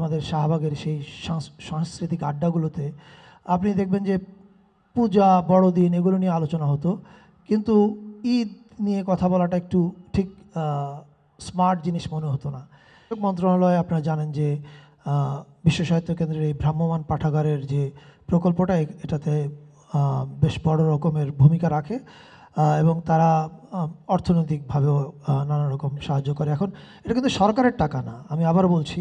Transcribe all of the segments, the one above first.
আমাদের শাহবাগের সেই সাংস্কৃতিক আড্ডাগুলোতে আপনি দেখবেন যে পূজা, বড়দিন এগুলো নিয়ে আলোচনা হতো, কিন্তু ঈদ নিয়ে কথা বলাটা একটু ঠিক স্মার্ট জিনিস মনে হতো না। মন্ত্রণালয় আপনারা জানেন যে বিশ্ব সাহিত্য কেন্দ্রের এই ভ্রাম্যমাণ পাঠাগারের যে প্রকল্পটা, এটাতে বেশ বড় রকমের ভূমিকা রাখে এবং তারা অর্থনৈতিকভাবেও নানা রকম সাহায্য করে। এখন এটা কিন্তু সরকারের টাকা না, আমি আবার বলছি,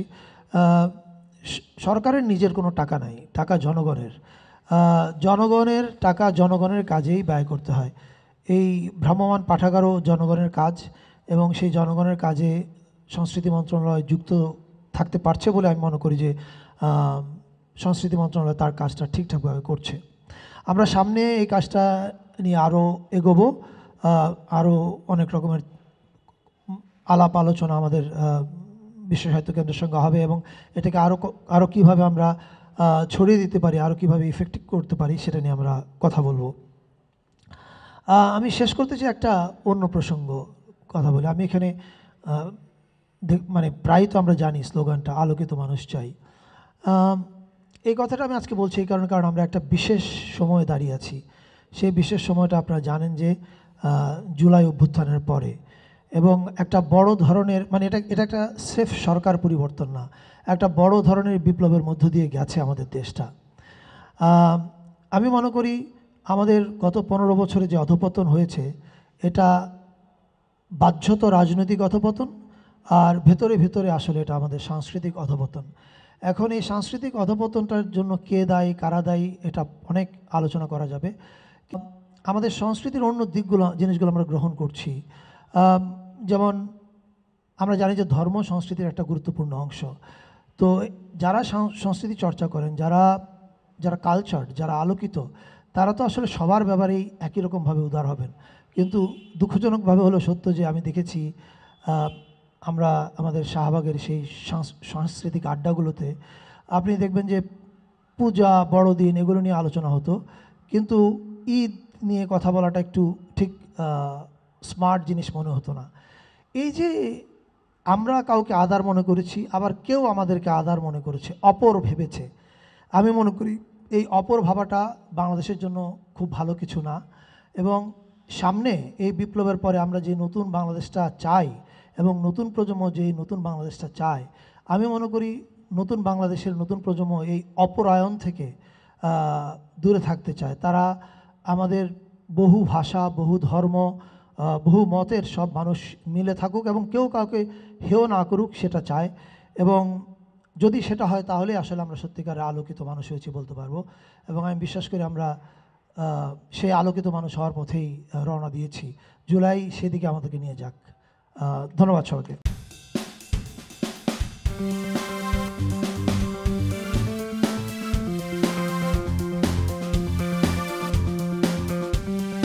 সরকারের নিজের কোনো টাকা নাই, টাকা জনগণের। জনগণের টাকা জনগণের কাজেই ব্যয় করতে হয়। এই ভ্রাম্যমাণ পাঠাগারও জনগণের কাজ, এবং সেই জনগণের কাজে সংস্কৃতি মন্ত্রণালয় যুক্ত থাকতে পারছে বলে আমি মনে করি যে সংস্কৃতি মন্ত্রণালয় তার কাজটা ঠিকঠাকভাবে করছে। আমরা সামনে এই কাজটা নিয়ে আরও এগোবো, আরও অনেক রকমের আলাপ আলোচনা আমাদের বিশ্ব সাহিত্য কেন্দ্রের সঙ্গে হবে, এবং এটাকে আরও কীভাবে আমরা ছড়িয়ে দিতে পারি, আরও কীভাবে ইফেক্টিভ করতে পারি, সেটা নিয়ে আমরা কথা বলবো। আমি শেষ করতে চাই একটা অন্য প্রসঙ্গ কথা বলে। আমি এখানে মানে প্রায় তো আমরা জানি স্লোগানটা আলোকিত মানুষ চাই। এই কথাটা আমি আজকে বলছি এই কারণ আমরা একটা বিশেষ সময়ে দাঁড়িয়ে আছি। সেই বিশেষ সময়টা আপনারা জানেন যে জুলাই অভ্যুত্থানের পরে, এবং একটা বড় ধরনের, মানে এটা একটা সেফ সরকার পরিবর্তন না, একটা বড় ধরনের বিপ্লবের মধ্য দিয়ে গেছে আমাদের দেশটা। আমি মনে করি আমাদের গত 15 বছরে যে অধঃপতন হয়েছে, এটা বাহ্যত রাজনৈতিক অধঃপতন, আর ভেতরে ভেতরে আসলে এটা আমাদের সাংস্কৃতিক অধঃপতন। এখন এই সাংস্কৃতিক অধঃপতনটার জন্য কে দায়ী, কারা দায়ী, এটা অনেক আলোচনা করা যাবে। আমাদের সংস্কৃতির অন্য জিনিসগুলো আমরা গ্রহণ করছি, যেমন আমরা জানি যে ধর্ম সংস্কৃতির একটা গুরুত্বপূর্ণ অংশ। তো যারা সংস্কৃতি চর্চা করেন, যারা কালচার, যারা আলোকিত, তারা তো আসলে সবার ব্যাপারেই একই রকমভাবে উদার হবেন। কিন্তু দুঃখজনকভাবে হলো সত্য যে আমি দেখেছি আমরা আমাদের শাহবাগের সেই সাংস্কৃতিক আড্ডাগুলোতে আপনি দেখবেন যে পূজা, বড়দিন এগুলো নিয়ে আলোচনা হতো, কিন্তু ঈদ নিয়ে কথা বলাটা একটু ঠিক স্মার্ট জিনিস মনে হতো না। এই যে আমরা কাউকে আদার মনে করেছি, আবার কেউ আমাদেরকে আদার মনে করেছে, অপর ভেবেছে। আমি মনে করি এই অপর ভাবাটা বাংলাদেশের জন্য খুব ভালো কিছু না, এবং সামনে এই বিপ্লবের পরে আমরা যে নতুন বাংলাদেশটা চাই, এবং নতুন প্রজন্ম যে নতুন বাংলাদেশটা চায়, আমি মনে করি নতুন বাংলাদেশের নতুন প্রজন্ম এই অপরায়ণ থেকে দূরে থাকতে চায়। তারা আমাদের বহু ভাষা, বহু ধর্ম, বহু মতের সব মানুষ মিলে থাকুক, এবং কেউ কাউকে হেয় না করুক, সেটা চায়। এবং যদি সেটা হয় তাহলে আসলে আমরা সত্যিকারের আলোকিত মানুষ হয়েছি বলতে পারবো, এবং আমি বিশ্বাস করি আমরা সেই আলোকিত মানুষ হওয়ার পথেই রওনা দিয়েছি। জুলাই সেদিকে আমাদেরকে নিয়ে যাক। ধন্যবাদ সবাইকে।